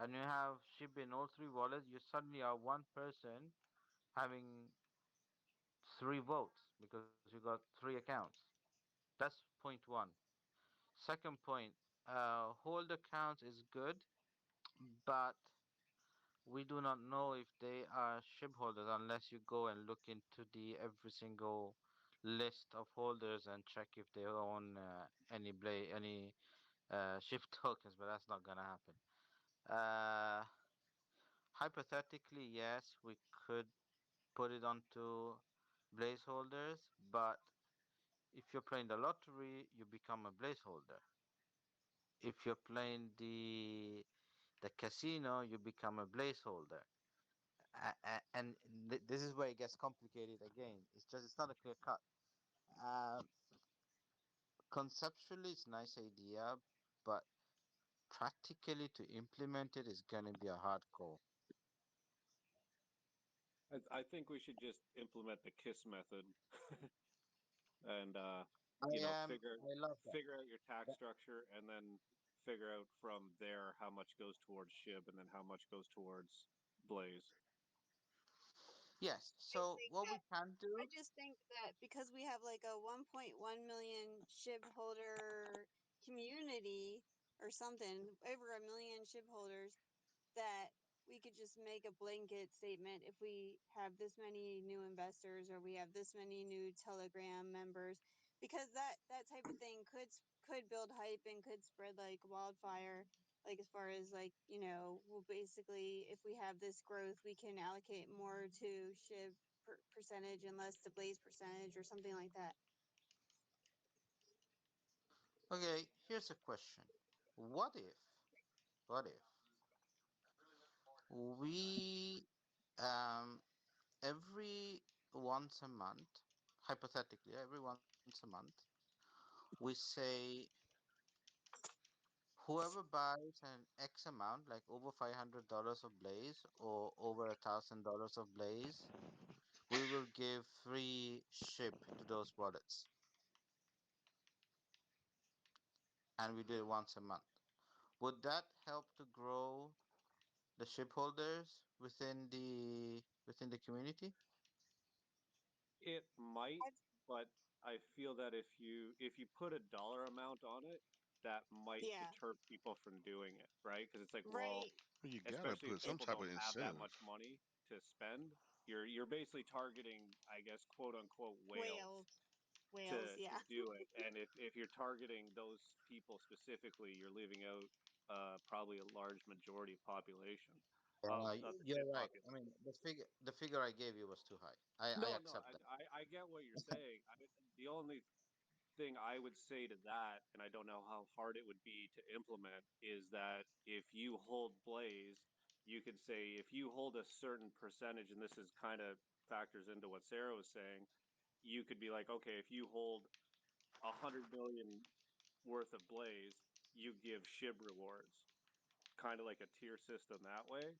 and you have SHIB in all three wallets, you suddenly are one person having three votes because you got three accounts. That's point one. Second point, hold accounts is good, but we do not know if they are SHIB holders unless you go and look into the every single list of holders and check if they own any SHIB tokens, but that's not gonna happen. Uh, Hypothetically, yes, we could put it onto Blaze holders, but if you're playing the lottery, you become a Blaze holder. If you're playing the casino, you become a Blaze holder. And this is where it gets complicated again. It's not a clear cut. Uh, Conceptually, it's a nice idea, but practically to implement it is going to be a hard call. I think we should just implement the KISS method and I love that. figure out your tax structure and then figure out from there how much goes towards SHIB and then how much goes towards Blaze. Yes. I So think what we that can I do, just think that because we have like a 1.1 million SHIB holder community or something, over a million SHIB holders, that we could just make a blanket statement if we have this many new investors or we have this many new Telegram members, because that type of thing could build hype and could spread like wildfire. Like as far as like well, basically, if we have this growth, we can allocate more to SHIB percentage and less to Blaze percentage or something like that. okay, here's a question. What if, what if we, every once a month, hypothetically, every once a month, we say whoever buys an X amount, like over $500 of Blaze or over $1,000 of Blaze, we will give free ship to those wallets, and we do it once a month. Would that help to grow the ship holders within the community? It might, I've, but I feel that if you put a dollar amount on it, that might yeah, deter people from doing it, right? Because it's like, well, right. Well, you gotta especially if put some It's people type of don't have that incentive. much money to spend, you're basically targeting, I guess, quote unquote whales, whales whales. to Yeah. do it. And if you're targeting those people specifically, you're leaving out probably a large majority of population of the You're ship right. I population. mean, the figure I gave you was too high. I No, no, accept that. I get what you're saying. The only thing I would say to that, and I don't know how hard it would be to implement, is that if you hold Blaze, you could say if you hold a certain percentage, and this is kind of factors into what Sarah was saying, you could be like, okay, if you hold 100 million worth of Blaze, you give SHIB rewards, kind of like a tier system that way.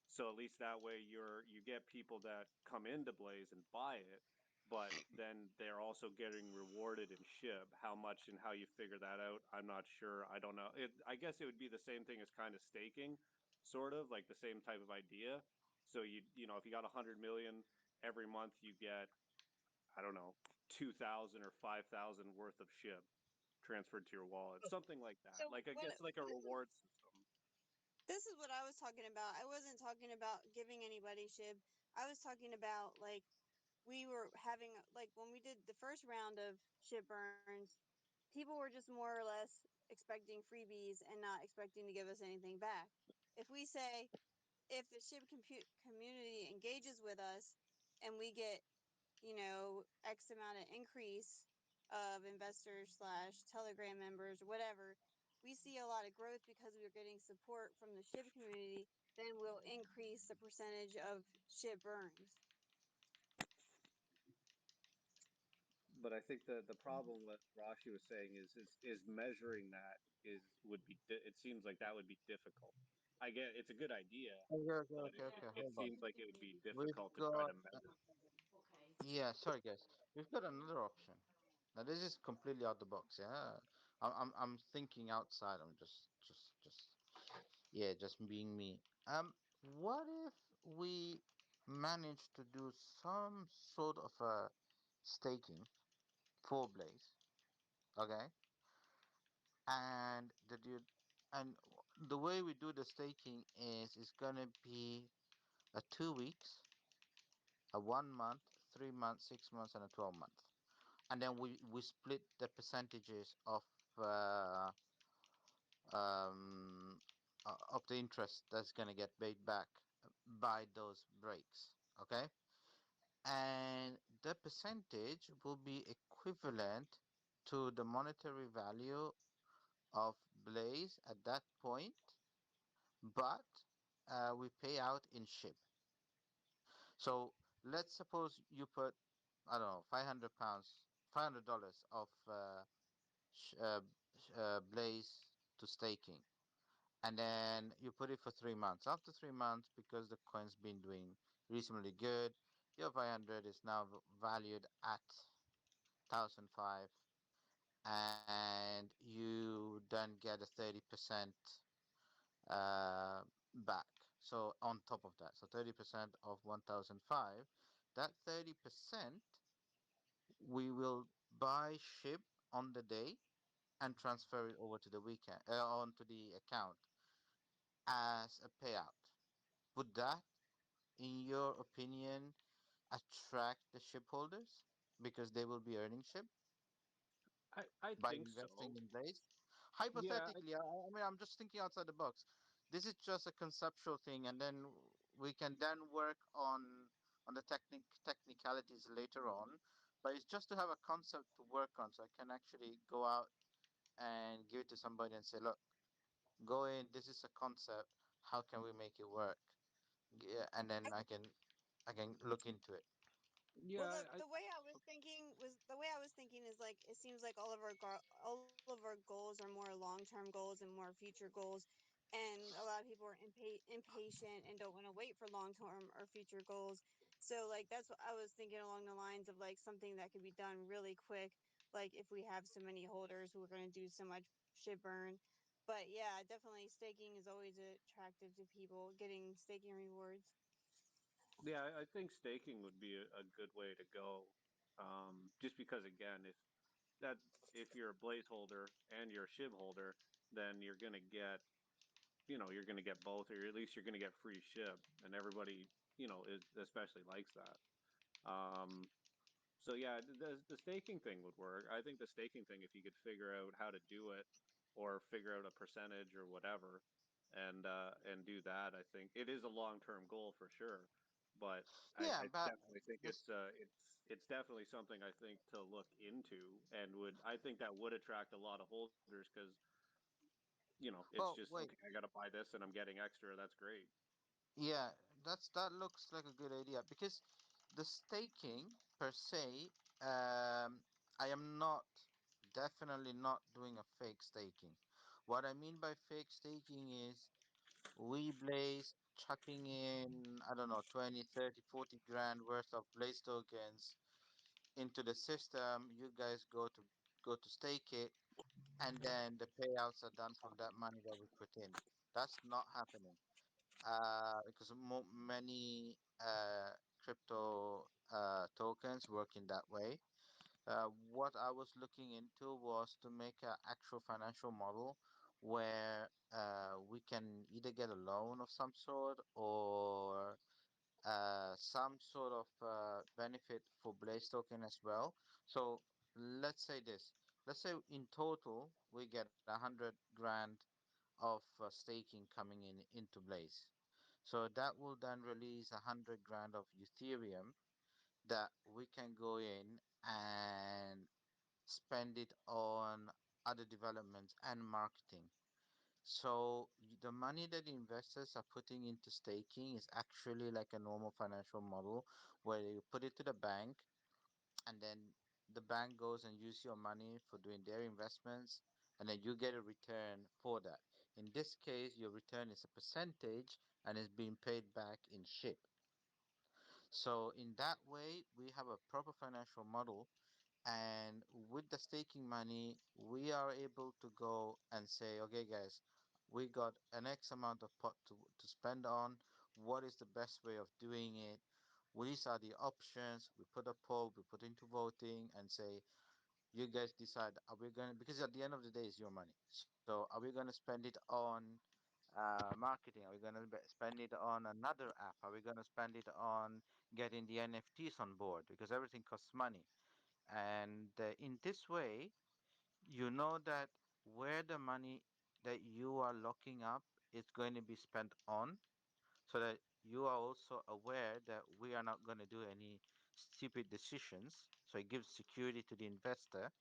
So at least that way you get people that come into Blaze and buy it, but then they're also getting rewarded in SHIB. How much and how you figure that out, I'm not sure. I don't know. I guess it would be the same thing as kind of staking, sort of like the same type of idea. So if you got 100 million every month, you get, I don't know, 2,000 or 5,000 worth of SHIB transferred to your wallet, something like that. So Like I what guess like a reward system. this is what I was talking about. I wasn't talking about giving anybody SHIB. I was talking about like we were having like when we did the first round of SHIB burns, people were just more or less expecting freebies and not expecting to give us anything back. If we say if the SHIB community engages with us and we get X amount of increase of investors slash Telegram members, whatever, we see a lot of growth because we are getting support from the SHIB community, then we'll increase the percentage of SHIB burns. But I think the problem what Rashi was saying is measuring that it seems like that would be difficult. I get it's a good idea, Okay, okay, but okay, okay. it Hold on. seems like it would be We've difficult to try got to measure. Yeah. Sorry, guys. We've got another option. Now this is completely out the box. Yeah, I'm thinking outside. I'm just. Yeah, just being me. What if we manage to do some sort of a staking for Blaze, okay? And and the way we do the staking is it's gonna be a 2 weeks, a 1 month, 3 months, 6 months, and a 12 month. And then we split the percentages uh, um, of the interest that's gonna get paid back by those breaks. Okay, and the percentage will be equivalent to the monetary value of Blaze at that point, but we pay out in SHIB. So let's suppose you put, I don't know, £500, $500 of sh- uh, Blaze to staking, and then you put it for 3 months. After 3 months, because the coin's been doing reasonably good, your 500 is now valued at 1,005, and you then get a 30% uh, back. So on top of that, so 30% of 1,005, that 30% we will buy ship on the day and transfer it over to the weekend onto the account as a payout. Would that, in your opinion, attract the ship holders because they will be earning ship I by think investing so. in Blaze? Yeah, Hypothetically, I mean, I'm just thinking outside the box. This is just a conceptual thing, and then we can then work on the technicalities later on. But it's just to have a concept to work on, so I can actually go out and give it to somebody and say, "Look, go in. This is a concept. How can we make it work?" Yeah, and then I can look into it. yeah, Well, the way I was thinking was the way I was thinking is like it seems like all of our goals are more long-term goals and more future goals, and a lot of people are impatient and don't want to wait for long-term or future goals. So like that's what I was thinking along the lines of like something that could be done really quick. Like if we have so many holders, we're going to do so much shit burn. But yeah, definitely staking is always attractive to people getting staking rewards. yeah. I think staking would be a good way to go. Just because again, that if you're a Blaze holder and you're a SHIB holder, then you're gonna get, you're gonna get both, or at least you're gonna get free SHIB, and everybody, is especially likes that. Um, So yeah, the staking thing would work. I think the staking thing, if you could figure out how to do it, or figure out a percentage or whatever, and do that, I think it is a long-term goal for sure. But Yeah, I but definitely think this. it's definitely something I think to look into, and I think that would attract a lot of holders because it's Well, just okay. wait. I got to buy this, and I'm getting extra. That's great. Yeah, that looks like a good idea because the staking per se, I am not definitely not doing a fake staking. What I mean by fake staking is we Blaze chucking in, I don't know, 20, 30, 40 grand worth of Blaze tokens into the system. You guys go to stake it, and then the payouts are done from that money that we put in. That's not happening because many crypto tokens work in that way. What I was looking into was to make an actual financial model where we can either get a loan of some sort or some sort of benefit for Blaze token as well. So let's say this. Let's say in total we get 100 grand of staking coming in into Blaze. So that will then release 100 grand of Ethereum that we can go in and spend it on other developments and marketing. So the money that the investors are putting into staking is actually like a normal financial model where you put it to the bank and then the bank goes and use your money for doing their investments and then you get a return for that. In this case, your return is a percentage and is being paid back in SHIB. So in that way, we have a proper financial model, and with the staking money, we are able to go and say, okay, guys, We got an X amount of pot to spend on. What is the best way of doing it? These are the options. We put a poll, we put into voting and say, you guys decide, are we going to, because at the end of the day, it's your money. So are we going to spend it on marketing? Are we going to spend it on another app? Are we going to spend it on getting the NFTs on board? Because everything costs money. And in this way, you know that where the money that you are locking up is going to be spent on, so that you are also aware that we are not going to do any stupid decisions. So it gives security to the investor.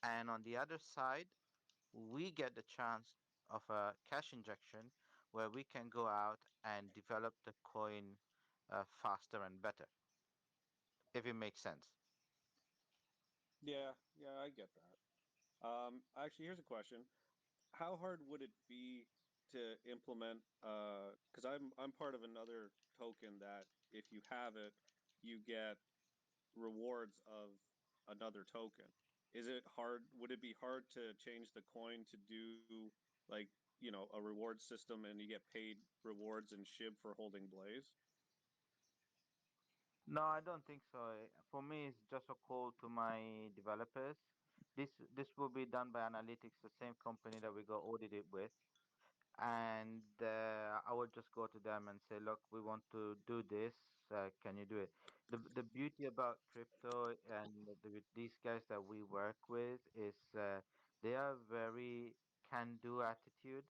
And on the other side, we get the chance of a cash injection where we can go out and develop the coin faster and better, if it makes sense. Yeah, yeah, I get that. Actually, here's a question. How hard would it be to implement because I'm part of another token that if you have it, you get rewards of another token. Is it hard? Would it be hard to change the coin to do like, a reward system and you get paid rewards in SHIB for holding Blaze? No, I don't think so. For me, it's just a call to my developers. This will be done by analytics, the same company that we got audited with. And I would just go to them and say, look, we want to do this. Can you do it? The beauty about crypto and with these guys that we work with is they are very can-do attitude.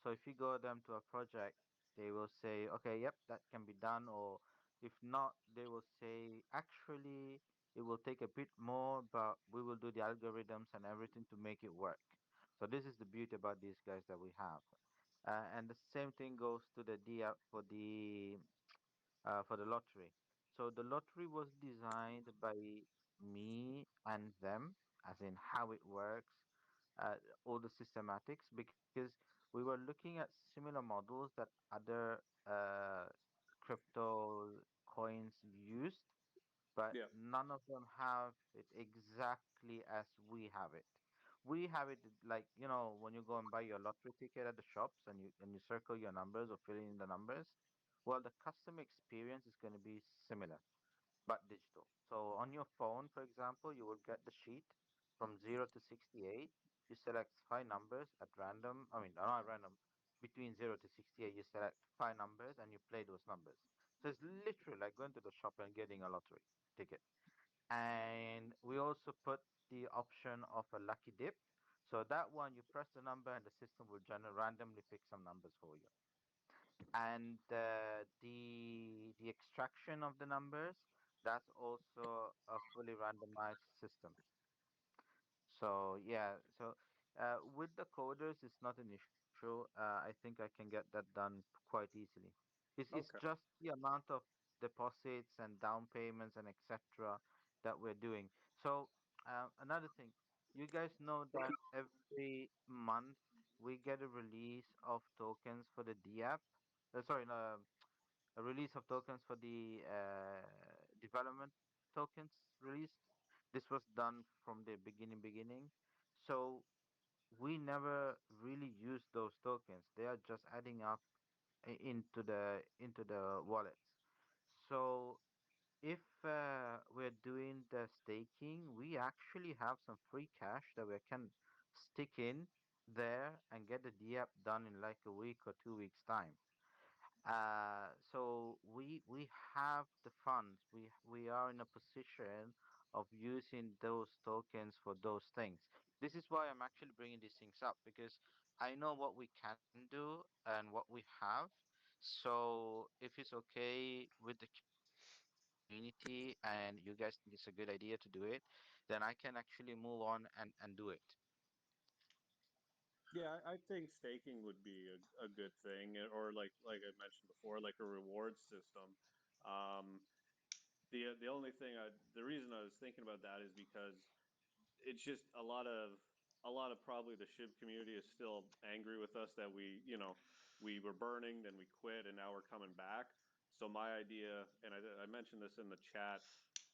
So if you go them to a project, they will say, okay, yep, that can be done. Or if not, they will say, actually, it will take a bit more, but we will do the algorithms and everything to make it work. So this is the beauty about these guys that we have. And the same thing goes to the dia for the lottery. So the lottery was designed by me and them, as in how it works, all the systematics, because we were looking at similar models that other crypto coins used, but Yeah. none of them have it exactly as we have it. We have it like, when you go and buy your lottery ticket at the shops and you circle your numbers or fill in the numbers. Well, the customer experience is going to be similar but digital. So on your phone, for example, you will get the sheet from 0 to 68. You select five numbers at random. I mean, not at random. Between 0 to 68, you select five numbers and you play those numbers. So it's literally like going to the shop and getting a lottery ticket. And we also put the option of a lucky dip. So that one, you press the number and the system will randomly pick some numbers for you. And the extraction of the numbers, that's also a fully randomized system. So yeah, so with the coders, it's not an issue. I think I can get that done quite easily. It's Okay. just the amount of deposits and down payments and etc. that we're doing. So another thing, you guys know that every month we get a release of tokens for the D app. Sorry, no, a release of tokens for the development tokens released. This was done from the beginning. So we never really use those tokens. They are just adding up into the wallets. So if we're doing the staking, we actually have some free cash that we can stick in there and get the DApp done in like a week or 2 weeks time. So we have the funds. We are in a position of using those tokens for those things. This is why I'm actually bringing these things up, because I know what we can do and what we have. So if it's okay with the community and you guys think it's a good idea to do it, then I can actually move on and do it. Yeah, I think staking would be a good thing, or like I mentioned before, like a reward system. Um, the only thing the reason I was thinking about that is because it's just a lot of probably the SHIB community is still angry with us that we were burning, then we quit, and now we're coming back. So my idea, and I mentioned this in the chat,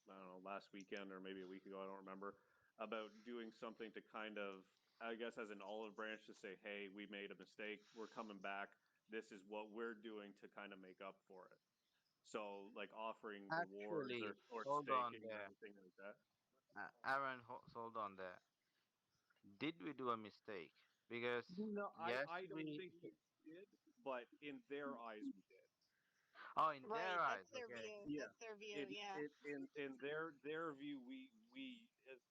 I don't know, last weekend or maybe a week ago, I don't remember, about doing something to kind of I guess as an olive branch to say, hey, we made a mistake. We're coming back. This is what we're doing to kind of make up for it. So like offering rewards Actually, or hold on staking or there. anything like that. Aaron, hold on there. Did we do a mistake? Because No, yes, I don't we. think you did, but in their eyes we did. Oh, in their Right, eyes, that's their okay. view. Yeah. That's their view. In Yeah. in their view, we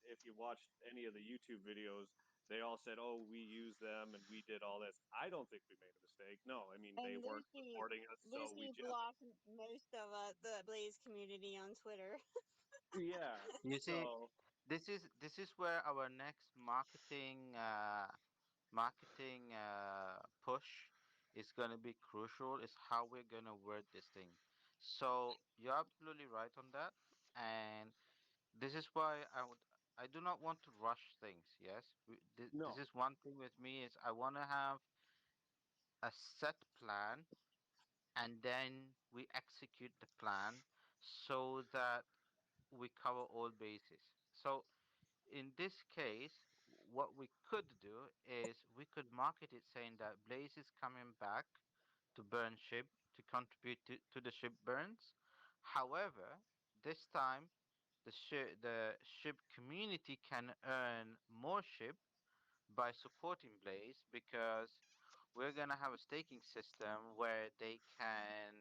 if you watched any of the YouTube videos, they all said, "Oh, we use them and we did all this." I don't think we made a mistake. No, I mean they And weren't Lucy, supporting us, so we Lucy just blocked most of the Blaze community on Twitter. yeah. You see, So this is where our next marketing push is going to be crucial, is how we're going to word this thing. So you're absolutely right on that, and this is why I do not want to rush things. Yes, this no, is one thing with me, is I want to have a set plan, and then we execute the plan so that we cover all bases. So in this case, what we could do is we could market it saying that Blaze is coming back to burn SHIB to contribute to the SHIB burns. However, this time the SHIB community can earn more SHIB by supporting Blaze, because we're gonna have a staking system where they can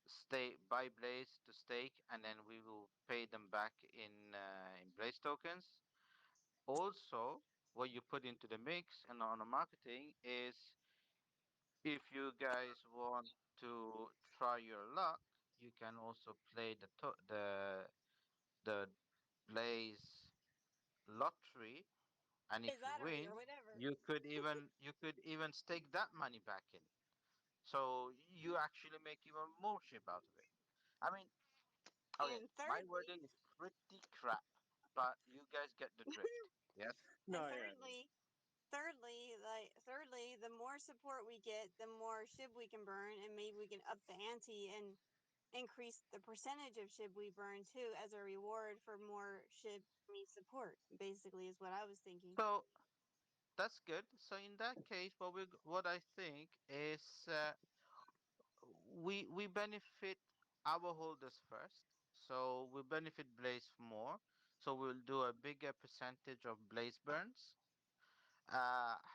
stay buy Blaze to stake, and then we will pay them back in Blaze tokens. Also, what you put into the mix and on the marketing is, if you guys want to try your luck, you can also play the Blaze lottery, and Blaze if you lottery or win, whatever. you could even stake that money back in. So you actually make even more ship out of it. I mean, okay, And my thirdly, wording is pretty crap, but you guys get the drift. Yes. and no, yeah, thirdly, the more support we get, the more SHIB we can burn, and maybe we can up the ante and increase the percentage of SHIB we burn too as a reward for more SHIB me support. Basically, is what I was thinking. So that's good. So in that case, what I think is, we benefit our holders first. So we benefit Blaze more. So we'll do a bigger percentage of Blaze burns.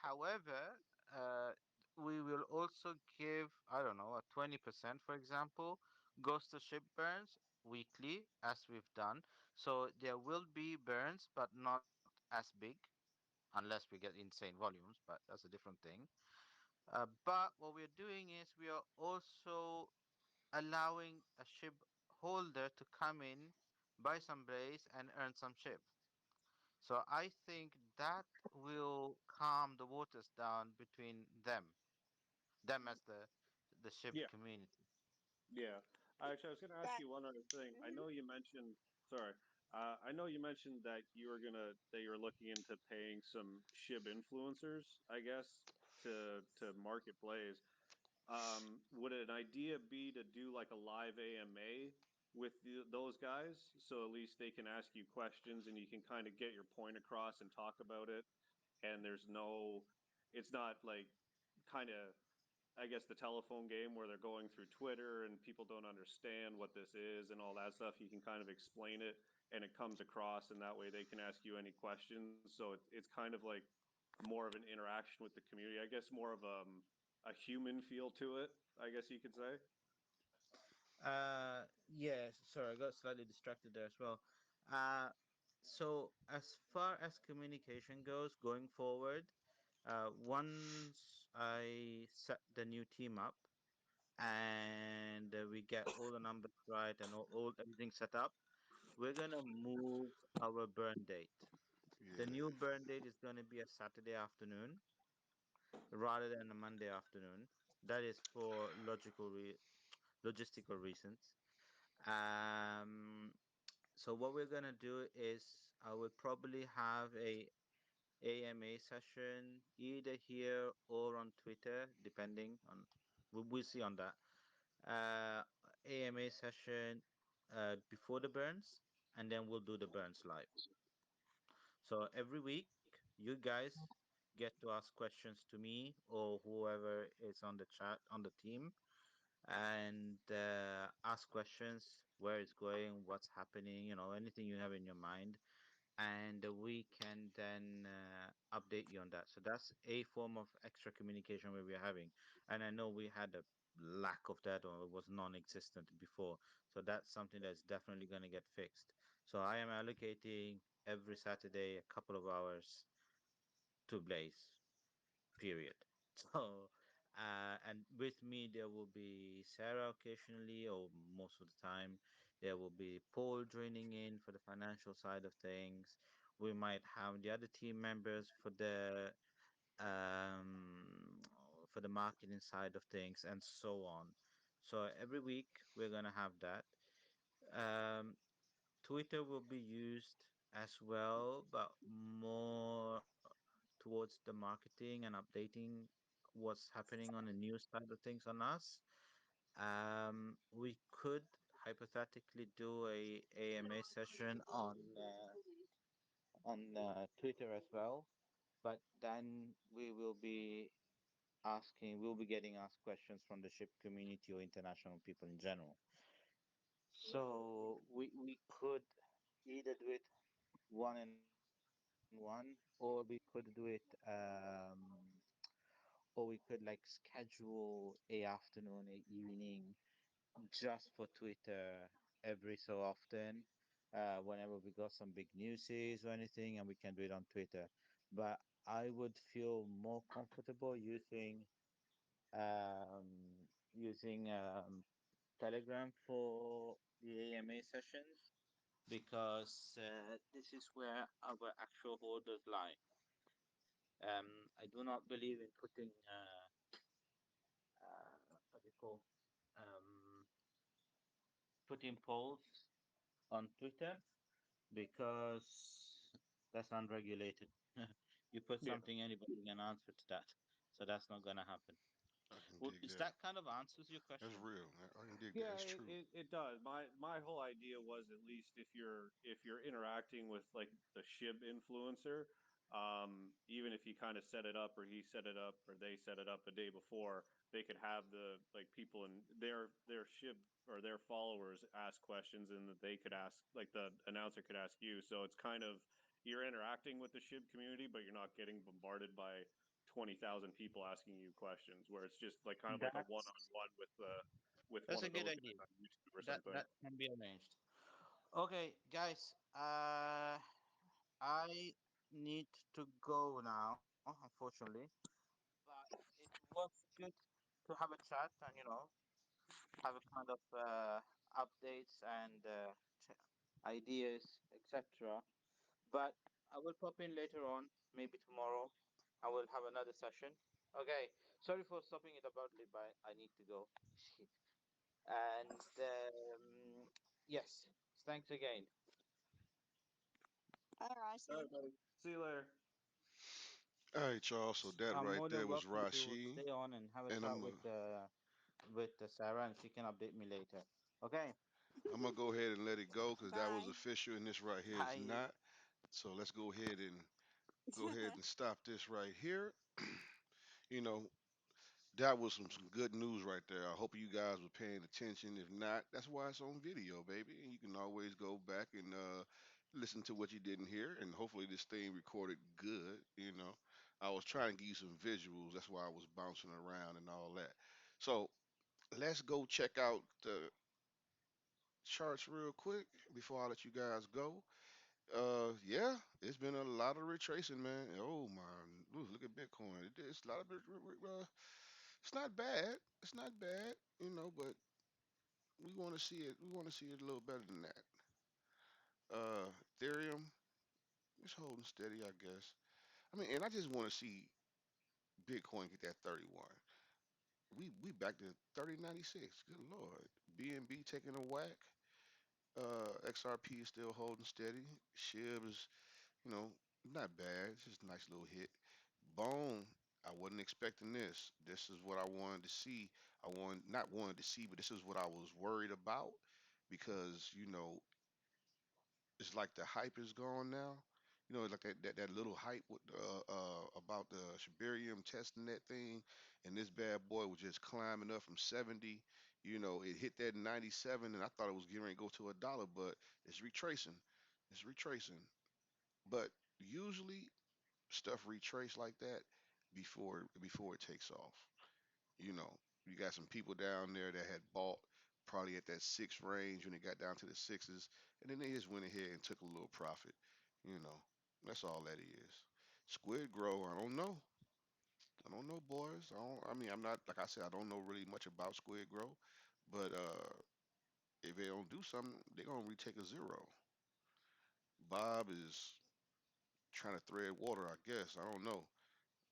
However, uh, we will also give, I don't know, a 20%, for example, goes to ship burns weekly, as we've done. So there will be burns, but not as big, unless we get insane volumes, but that's a different thing. But what we're doing is we are also allowing a ship holder to come in, buy some Blaze, and earn some ship. So I think that will calm the waters down between them as the ship yeah, community. yeah. Actually, I was going to ask That you one other thing. I mhm. know you mentioned. Sorry, I know you mentioned that you were looking into paying some SHIB influencers, I guess, to market Blaze. Would an idea be to do like a live AMA with those guys, so at least they can ask you questions and you can kind of get your point across and talk about it, and it's not like kind of, I guess, the telephone game where they're going through Twitter and people don't understand what this is and all that stuff. You can kind of explain it and it comes across, and that way they can ask you any questions. So it's kind of like more of an interaction with the community, I guess, more of a human feel to it, I guess you could say. Yes, sorry, I got slightly distracted there as well. Uh, so as far as communication goes going forward, once I set the new team up, and we get all the numbers right and all everything set up, we're gonna move our burn date. The new burn date is gonna be a Saturday afternoon rather than a Monday afternoon. That is for logistical reasons. Um, so what we're gonna do is I will probably have a AMA session either here or on Twitter, depending on, we'll see on that. AMA session before the burns, and then we'll do the burns live. So every week You guys get to ask questions to me or whoever is on the chat on the team, and ask questions, where it's going, what's happening, anything you have in your mind, and we can then update you on that. So that's a form of extra communication where we're having. And I know we had a lack of that, or it was non-existent before. So that's something that's definitely going to get fixed. So I am allocating every Saturday a couple of hours to Blaze, period. So, and with me, there will be Sarah occasionally, or most of the time. There will be Paul joining in for the financial side of things. We might have the other team members um, for the marketing side of things, and so on. So every week we're gonna have that. Um, Twitter will be used as well, but more towards the marketing and updating what's happening on the news side of things on us. We could hypothetically do a AMA session on Twitter as well, but then we'll be getting asked questions from the ship community or international people in general. So we could either do it one and one, or we could do it or we could like schedule a afternoon, a evening just for Twitter every so often, whenever we got some big newses or anything, and we can do it on Twitter. But I would feel more comfortable using Telegram for the AMA sessions, because this is where our actual holders lie. I do not believe in putting what do you call um, putting polls on Twitter, because that's unregulated. You put Yeah. something, anybody can answer to that. So that's not going to happen. I can Well, dig is that. that kind of answers your That's question? real. I can dig that. Yeah, That's it, true. it, it does. My whole idea was, at least if you're interacting with like the SHIB influencer, even if you kind of set it up, or he set it up, or they set it up a day before, they could have the like people in their SHIB or their followers ask questions, and that they could ask, like the announcer could ask you. So it's kind of, you're interacting with the SHIB community, but you're not getting bombarded by 20,000 people asking you questions, where it's just like kind of like a That's one-on-one with that's one a of good those guys idea. on YouTube or That something. that can be arranged. Okay, guys. I need to go now, unfortunately. But it was good to have a chat and have a kind of updates and ideas, etc. But I will pop in later on, maybe tomorrow. I will have another session. Okay. Sorry for stopping it abruptly, but I need to go. And yes, thanks again. All right, All see. right, buddy. See you later. All right, y'all. So that I'm right more there than was welcome to Rashi, stay on and have a and chat with Sarah, and she can update me later. Okay. I'm gonna go ahead and let it go because that was Bye. official, and this right here is Bye. not. So let's go ahead and stop this right here. you know, that was some good news right there. I hope you guys were paying attention. If not, that's why it's on video, baby. And you can always go back and listen to what you didn't hear, and hopefully this thing recorded good. I was trying to give you some visuals. That's why I was bouncing around and all that. So let's go check out the charts real quick before I let you guys go. Yeah, it's been a lot of retracing, man. Oh my, ooh, look at Bitcoin. It's a lot of it's not bad. It's not bad, but we want to see it. We want to see it a little better than that. Ethereum is holding steady, I guess. I mean, and I just want to see Bitcoin get that 31. We back to 3096. Good lord. BNB taking a whack. XRP is still holding steady. SHIB is, you know, not bad. It's just a nice little hit. Bone, I wasn't expecting this. This is what I wanted to see. Not wanted to see, but this is what I was worried about because, it's like the hype is gone now. like that little hype with, about the Shibarium testing that thing, and this bad boy was just climbing up from 70. It hit that 97, and I thought it was getting ready to go to $1, but it's retracing. It's retracing. But usually stuff retrace like that before it takes off. You know, you got some people down there that had bought probably at that six range when it got down to the sixes, and then they just went ahead and took a little profit. You know, that's all that is. Squid grow, I don't know. I don't know, boys. I mean, I'm not like I said. I don't know really much about squid grow, but if they don't do something, they're gonna retake a zero. Bob is trying to thread water, I guess. I don't know.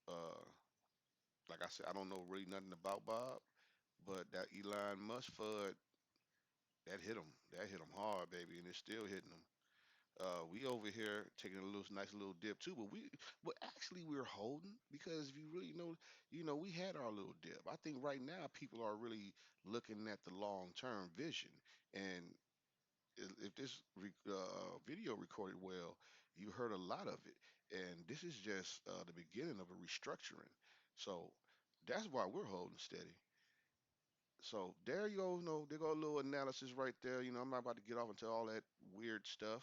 Uh, like I said, I don't know really nothing about Bob, but that Elon Musk FUD that hit him. That hit him hard, baby, and it's still hitting him. We over here taking a little nice little dip too, but actually we're holding because if you really know, we had our little dip. I think right now people are really looking at the long term vision, and if this video recorded well, you heard a lot of it, and this is just the beginning of a restructuring. So that's why we're holding steady. So there you go. There go a little analysis right there. I'm not about to get off into all that weird stuff.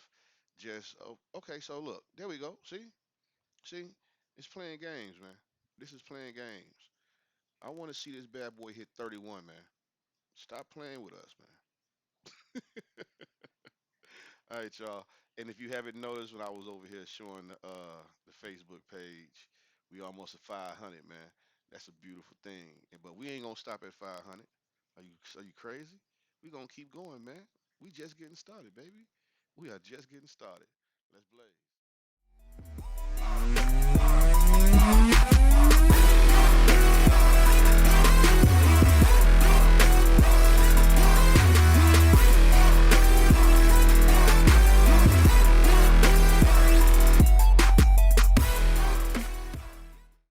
Just okay. So look, there we go. See, it's playing games, man. This is playing games. I want to see this bad boy hit 31, man. Stop playing with us, man. All right, y'all. And if you haven't noticed, when I was over here showing the Facebook page, we almost at 500, man. That's a beautiful thing. But we ain't gonna stop at 500. Are you crazy? We gonna keep going, man. We just getting started, baby. We are just getting started. Let's blaze.